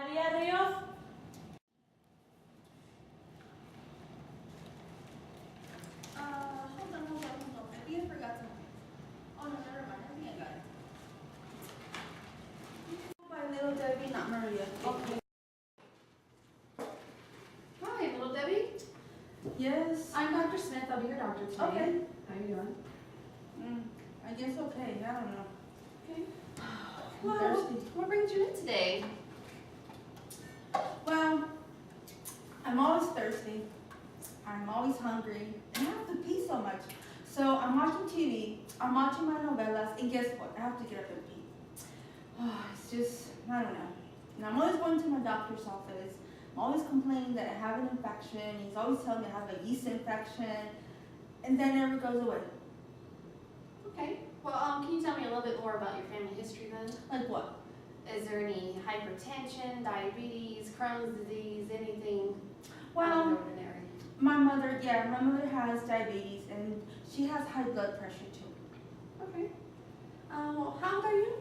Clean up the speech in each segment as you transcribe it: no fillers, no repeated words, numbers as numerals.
Maria Rios. Hold on. I think I forgot something. Oh, no, never mind. I think I got it. By Little Debbie, not Maria. Okay. Hi, Little Debbie. Yes. I'm Dr. Smith. I'll be your doctor today. Okay. How you doing? I guess okay. I don't know. Okay. I'm Well, thirsty. what brings you in today? Well, I'm always thirsty. I'm always hungry. And I have to pee so much. So I'm watching TV. I'm watching my novelas. And guess what? I have to get up and pee. Oh, it's just, I don't know. And I'm always going to my doctor's office. I'm always complaining that I have an infection. He's always telling me I have a yeast infection. And that never goes away. Okay. Well, can you tell me a little bit more about your family history then? Like what? Is there any hypertension, diabetes, Crohn's disease, anything out Well, of the ordinary? my mother has diabetes and she has high blood pressure too. Okay. Well, how old are you?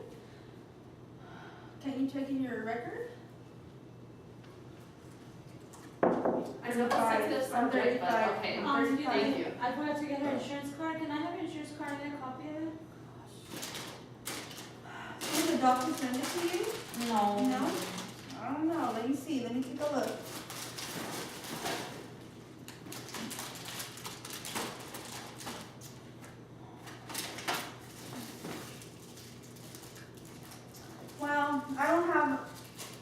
Can you check in your record? I know that's a sensitive subject, but 35. okay. Excuse me, Thank you. I forgot to get her insurance card. Can I have your insurance card and a copy of it? Did the doctor send it to you? No. No? I don't know. Let me see. Let me take a look. Well, I don't have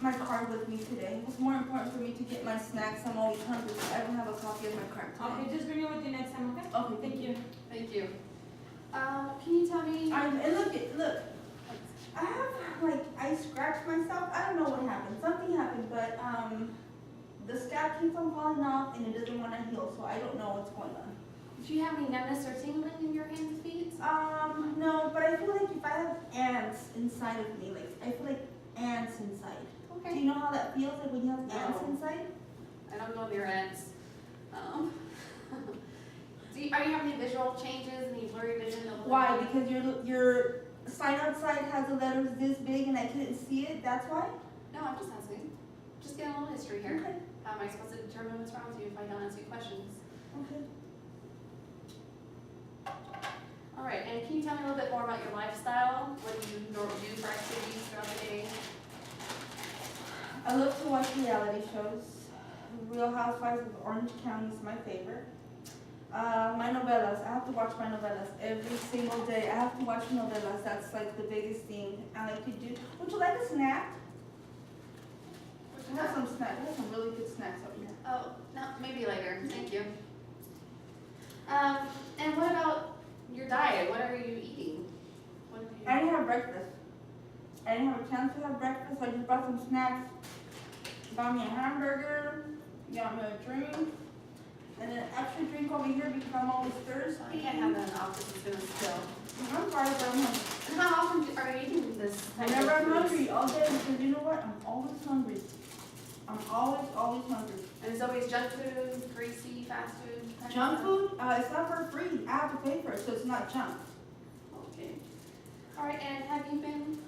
my card with me today. It was more important for me to get my snacks. I'm always hungry, so I don't have a copy of my card today. Okay, just bring it with you next time, okay? Okay, Thank you. Thank you. Can you tell me? And look. I have, I scratched myself. I don't know what happened. Something happened, but, the scab keeps on falling off and it doesn't want to heal, so I don't know what's going on. Do you have any numbness or tingling in your hands and feet? No, but I feel like if I have ants inside of me, I feel like ants inside. Do Okay. you know how that feels, like when you have ants No. inside? I don't know their ends. Are you having any visual changes, any blurry vision? Why? Because your sign outside has the letters this big and I couldn't see it, that's why? No, I'm just asking. Just getting a little history here. Okay. How am I supposed to determine what's wrong with you if I don't ask you questions? Okay. All right, and can you tell me a little bit more about your lifestyle? What do you normally do for activities throughout the day? I love to watch reality shows. Real Housewives of Orange County is my favorite. My novelas, I have to watch my novelas every single day. I have to watch novelas, that's like the biggest thing I like to do. Would you like a snack? I have some snacks, I have some really good snacks over here. Oh, no, maybe later. Thank you. And what about your diet? What are you eating? What have you? I didn't have breakfast. I didn't have a chance to have breakfast, so I just brought some snacks. Got me a hamburger, got me a drink, and an extra drink over here because I'm always thirsty. I can't have that in the office. It's gonna spill. I'm sorry, but I'm hungry. And how often are you eating this? Whenever I'm hungry, all day, because you know what? I'm always hungry. I'm always hungry. And it's always junk food, greasy, fast food. Junk food, it's not for free. I have to pay for it, so it's not junk. Okay. All right, and have you been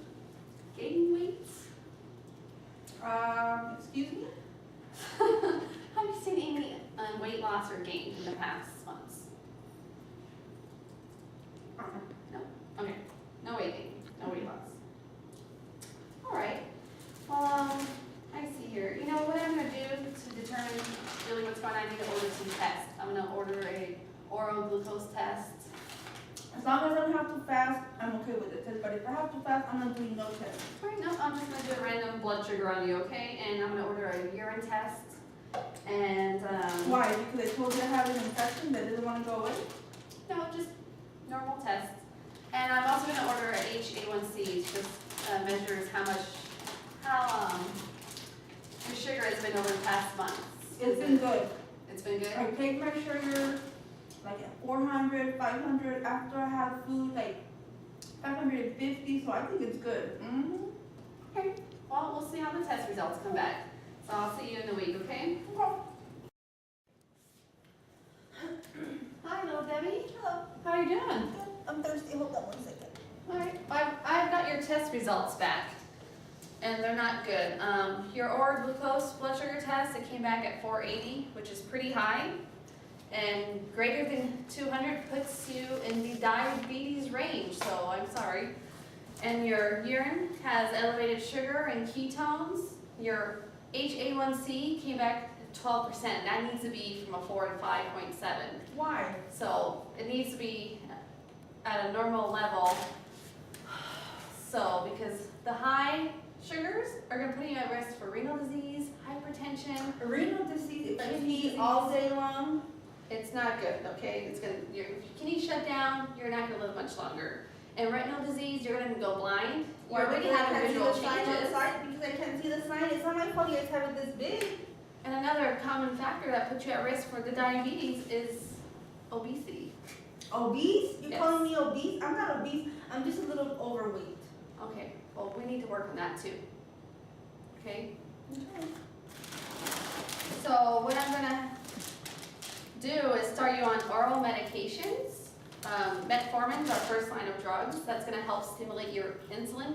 gaining weight? Excuse me? Have you seen any weight loss or gain in the past months? No? Okay. No weight gain. No weight loss. All right. Well, I see here. You know what I'm going to do to determine really what's going on? I need to order some tests. I'm going to order a oral glucose test. As long as I don't have to fast, I'm okay with it. But if I have to fast, I'm not doing no test. All right, no, I'm just going to do a random blood sugar on you, okay? And I'm going to order a urine test. And, Why? Because I told you I have an infection that doesn't want to go away? no, just normal test. And I'm also going to order a HA1C, which just measures how your sugar has been over the past month. It's been good. It's been good? I take my sugar like at 400, 500 after I have food, like 550, so I think it's good. Okay. Well, we'll see how the test results come back. So I'll see you in a week, okay? Hi, little Debbie. Hello. How are you doing? I'm thirsty. Hold on one second. All right. I've got your test results back. and they're not good. Your oral glucose blood sugar test, it came back at 480, which is pretty high. And greater than 200 puts you in the diabetes range, so I'm sorry. And your urine has elevated sugar and ketones. Your HA1C came back at 12%. That needs to be from a 4 to 5.7. Why? So it needs to be at a normal level. So because the high sugars are going to put you at risk for renal disease, hypertension. Renal disease, if you eat all day long. It's not good, okay? It's gonna, your kidneys shut down, you're not gonna live much longer. And retinal disease, you're gonna go blind. You're already having visual changes. Because I can't see the sign. It's not my fault you guys have it this big. And another common factor that puts you at risk for the diabetes is obesity. Obese? You're Yes. calling me obese? I'm not obese. I'm just a little overweight. Okay, well, we need to work on that too. Okay? So what I'm gonna do is start you on oral medications. Metformin is our first line of drugs. That's gonna help stimulate your insulin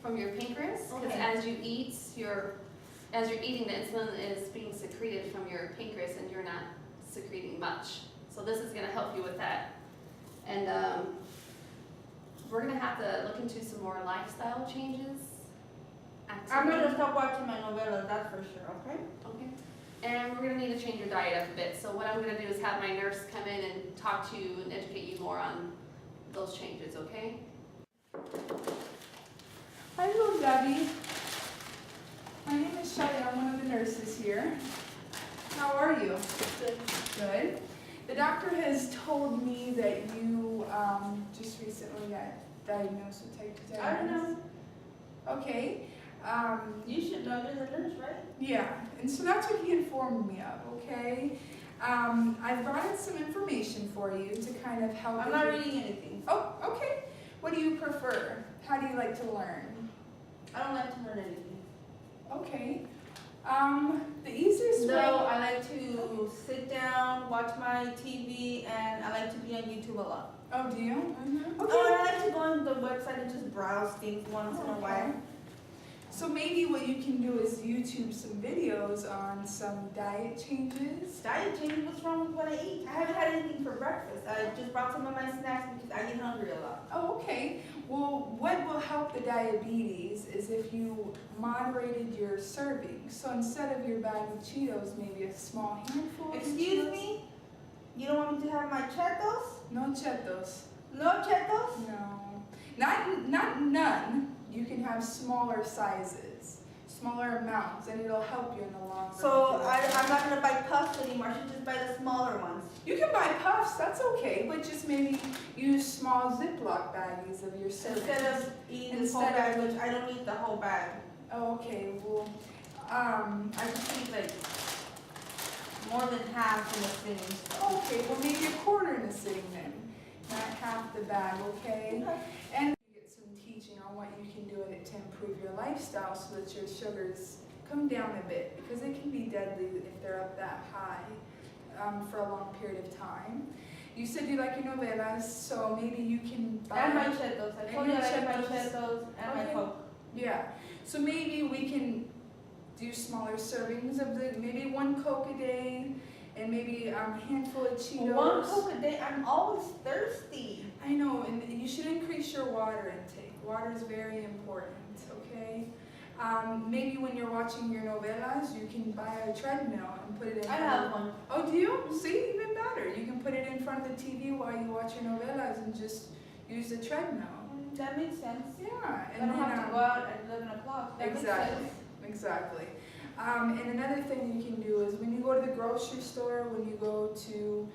from your pancreas. Because Okay. as you eat, as you're eating, the insulin is being secreted from your pancreas and you're not secreting much. So this is gonna help you with that. And we're gonna have to look into some more lifestyle changes. I'm gonna stop watching my novelas, that's for sure, okay? Okay. And we're gonna need to change your diet up a bit. So what I'm gonna do is have my nurse come in and talk to you and educate you more on those changes, okay? Hello, Debbie. My name is Shelley. I'm one of the nurses here. How are you? Good. Good. The doctor has told me that you just recently got diagnosed with type 2 I don't diabetes. know. Okay. You should know, you're the nurse, right? Yeah, and so that's what he informed me of, okay? I've brought in some information for you to kind of help. I'm not reading anything. Oh, okay. What do you prefer? How do you like to learn? I don't like to learn anything. Okay. The easiest way. No, I like to sit down, watch my TV, and I like to be on YouTube a lot. Oh, do you? Okay. Oh, and I like to go on the website and just browse things once in a while. So maybe what you can do is YouTube some videos on some diet changes. Diet change, what's wrong with what I eat? I haven't had anything for breakfast. I just brought some of my snacks because I get hungry a lot. Oh, okay. Well, what will help the diabetes is if you moderated your servings. So instead of your bag of Cheetos, maybe a small handful of Excuse Cheetos. me? You don't want me to have my Cheetos? No Cheetos. No Cheetos? No. Not none. You can have smaller sizes, smaller amounts, and it'll help you in the long run. So I'm not gonna buy puffs anymore. I should just buy the smaller ones. You can buy puffs, that's okay, but just maybe use small Ziploc baggies of your servings. Instead of eating this whole Instead bag, of- which I don't eat the whole bag. Oh, okay, well, I just eat like more than half in a sitting. okay, well maybe a quarter in a sitting then, not half the bag, okay? And you get some teaching on what you can do in it to improve your lifestyle so that your sugars come down a bit, because it can be deadly if they're up that high for a long period of time. You said you like your novelas, so maybe you can buy. And my Cheetos. I told you I like my Cheetos. Cheetos and my Okay. Coke. Yeah, so maybe we can do smaller servings of maybe one Coke a day, and maybe a handful of Cheetos. One Coke a day. I'm always thirsty. I know, and you should increase your water intake. Water is very important, okay? Maybe when you're watching your novelas, you can buy a treadmill and put it in. I have one. Oh, do you? See, even better. You can put it in front of the TV while you watch your novelas and just use the treadmill. That makes sense. Yeah, I don't have to go out at 11 o'clock. That Exactly, makes sense. exactly. And another thing you can do is when you go to the grocery store, when you go to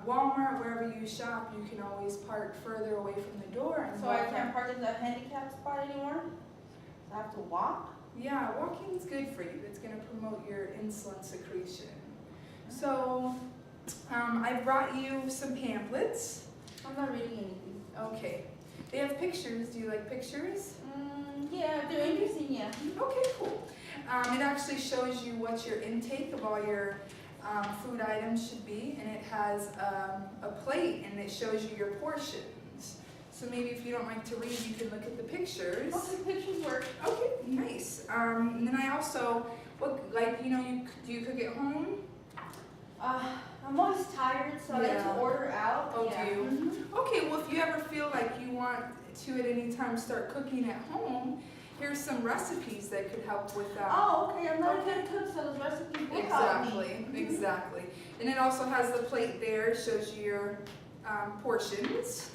Walmart, wherever you shop, you can always park further away from the door. And So I walk can't out. park in the handicap spot anymore? So I have to walk? Yeah, walking is good for you. It's going to promote your insulin secretion. So I brought you some pamphlets. I'm not reading anything. Okay. They have pictures. Do you like pictures? Yeah, they're interesting, yeah. Okay, cool. It actually shows you what your intake of all your food items should be, and it has a plate, and it shows you your portions. So maybe if you don't like to read, you can look at the pictures. Okay, pictures work. Okay, nice. And then I also, do you cook at home? I'm always tired, so I like Yeah. to order out. Oh, Yeah. do you? Mhm. Okay, well, if you ever feel like you want to at any time start cooking at home, here's some recipes that could help with that. Oh, okay. I'm not a good cook, so those recipes will help me. Exactly. And it also has the plate there, shows you your portions.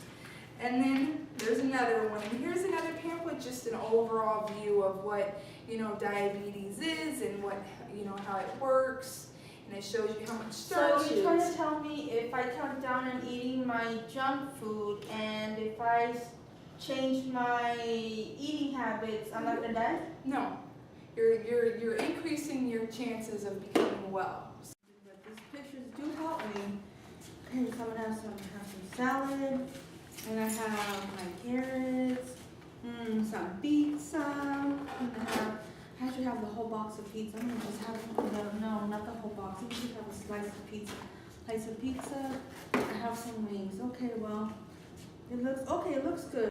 And then there's another one. And here's another pamphlet, just an overall view of what, diabetes is and what, how it works. And it shows you how much starch So you're trying to tell me if I cut down on eating my junk food and if I change my eating habits, I'm not gonna die? No. You're increasing your chances of becoming well. But these pictures do help me. Okay, so I'm gonna have some salad, and I have my carrots, some pizza, and I actually have the whole box of pizza. I'm gonna just have no, not the whole box. I'm just have a slice of pizza. I have some wings. Okay, well, it looks good.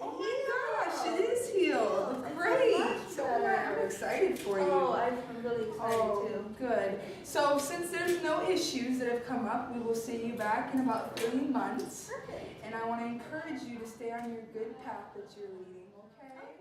Oh my gosh, it is healed. Great. So I'm excited for you. Oh, I'm really excited too. Good. So since there's no issues that have come up, we will see you back in about 3 months. Perfect. And I want to encourage you to stay on your good path that you're leading, okay?